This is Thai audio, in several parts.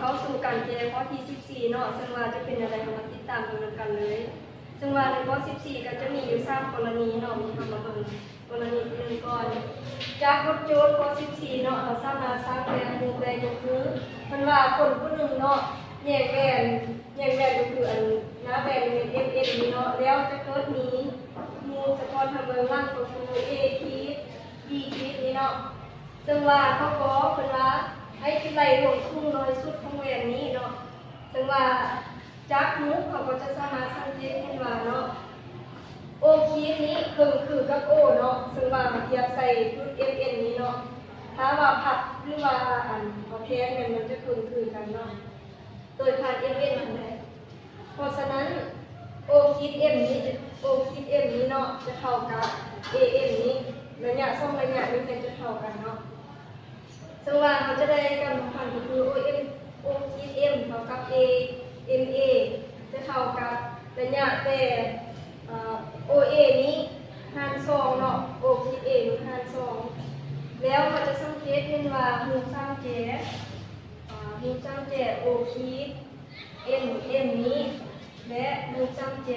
เข้าสู่การเจข้อที่14เนาะซึ่งว่าจะเป็นอะไรมาติดตามดูกันเลยซึ่งว่าในข้อ14ก็จะมีอยู่3กรณีเนาะมีคำมาเบิ่งกรณีที่1ก่อนจากบทโจทย์ข้อ14เนาะเราสามารถสร้างแปลงรูปได้ก็คือมันว่าคนผู้หนึ่งเนาะแยกแหวนก็คืออันหน้าแหวนเป็น FN นี่เนาะแล้วจะเกิดมีมูสะท้อนทางเบื้องล่างก็คือ A คีด B คีดนี่เนาะซึ่งว่าเขาก็เป็นว่าให้ที่ไหลลงทุ่งน้อยสุดของแหวนนี้เนาะซึ่งว่าจากมุกเขาก็จะสามารถสังเกตเห็นว่าเนาะโอคีดนี้คือกับโอเนาะซึ่งว่าเทียบใส่ชุด FN นี้เนาะถ้าว่าพัดหรือว่าอันเอาแทนมันจะคือกันเนาะโดยผ่าน FN ทางใดเพราะฉะนั้นโอคีด M นี้เนาะจะเท่ากับ AM นี้ระยะ2ระยะนี้จะเท่ากันเนาะซึ่งว่าเขาจะได้การผ่านก็คือ Oคิด M เท่ากับ A MA จะเท่ากับระยะแต่OA นี้หาร2เนาะ O คิด A หาร2แล้วเขาจะสังเกตเห็นว่ารูปสร้างแจ O คิด M นี้และรูปสร้างแจ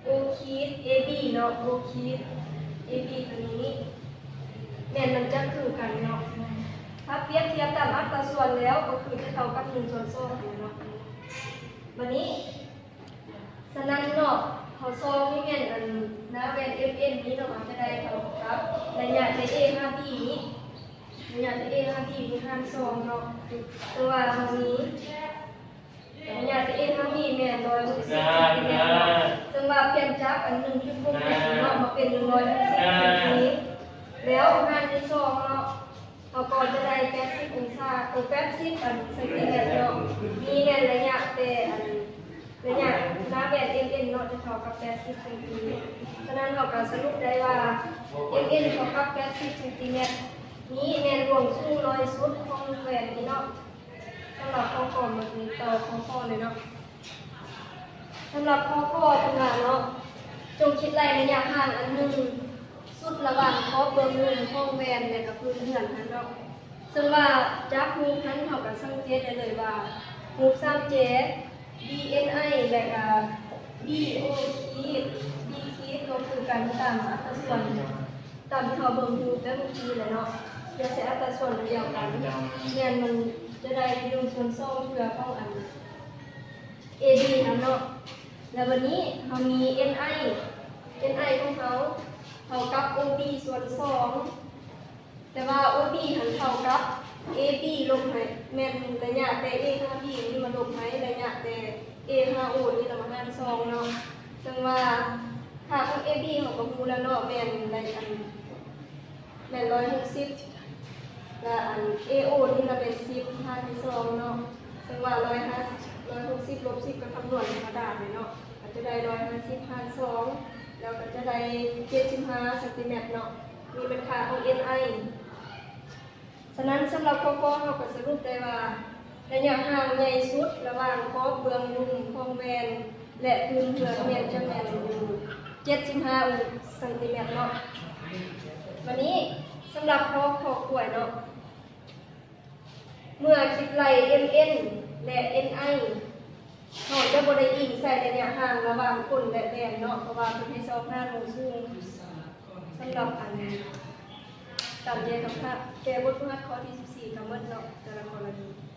O คิด AB เนาะ O คิด AB ตัวนี้เนี่ยมันจะคือกันเนาะถ้าเปรียบเทียบตามอัตราส่วนแล้วก็คือจะเท่ากับ1/2เนาะวันนี้ฉะนั้นเนาะเขาซองนี่แม่นอันนะแวน FN นี้เนาะมันจะได้เท่ากับระยะ A5B นี้ระยะ A5B มีหาร2เนาะตัวตรงนี้ระยะ A5B แม่น160ซึ่งว่าเปลี่ยนจากอัน1.6เนาะมาเป็น160นี้แล้วหารที่2เนาะเราก็จะได้80องศา80เซนติเมตรเนาะมีแม่นระยะแต่ระยะหน้าแบน MN เนาะจะเท่ากับ80เซนติเมตรฉะนั้นเราก็สรุปได้ว่า MN เท่ากับ80เซนติเมตรนี้แม่นรวมสู่ร้อยสุดของแหวนนี้เนาะสำหรับข้อข้อมันมีต่อข้อเลยเนาะสำหรับข้อตรงนั้นเนาะจงคิดระยะห่างอันหนึ่งสุดระหว่างขอบเบื้องหนึ่งห้องแวนและกับพื้นเหือนนั้นเนาะซึ่งว่าจากรูปนั้นเขาก็สังเกตได้เลยว่ารูปสามเจ็ด BNI และกับ BO คีด B คีดก็คือการตามอัตราส่วนตามที่เขาเบิ่งรูปแล้วเมื่อกี้เลยเนาะจะใช้อัตราส่วนเดียวกันเนี่ยมันจะได้1/2เพื่อของอัน AB นะเนาะแล้ววันนี้เขามี NI ของเขาเท่ากับ OB ส่วน2แต่ว่า OB หันเท่ากับ AB ลบให้แม่นระยะแต่ A5B นี่มาลบให้ระยะแต่ A5O นี่เรามาหาร2เนาะซึ่งว่าถ้าของ AB เขาก็รู้แล้วเนาะแม่นได้อันแม่น160และอัน AO นี่เราเป็น10หารที่2เนาะซึ่งว่า160ลบ10ก็คำนวณธรรมดาเลยเนาะก็จะได้150หาร2แล้วก็จะได้75เซนติเมตรเนาะมีเป็นค่าของ NI ฉะนั้นสำหรับข้อเราก็สรุปได้ว่าระยะห่างใหญ่สุดระหว่างขอบเบื้องลุ่มของแวนและพื้นเหือนแม่นจะแม่นอยู่75เซนติเมตรเนาะวันนี้สำหรับข้อกล้วยเนาะเมื่อคิดไล่ MN และ NI เราจะบ่ได้อิงใส่ระยะห่างระหว่างคนและแวนเนาะเพราะว่าเป็นให้ซอกหน้าลงสูงสำหรับอันนี้ตามใจกับแก้บทพฤหัสข้อที่14ทั้งหมดเนาะแต่ละกรณี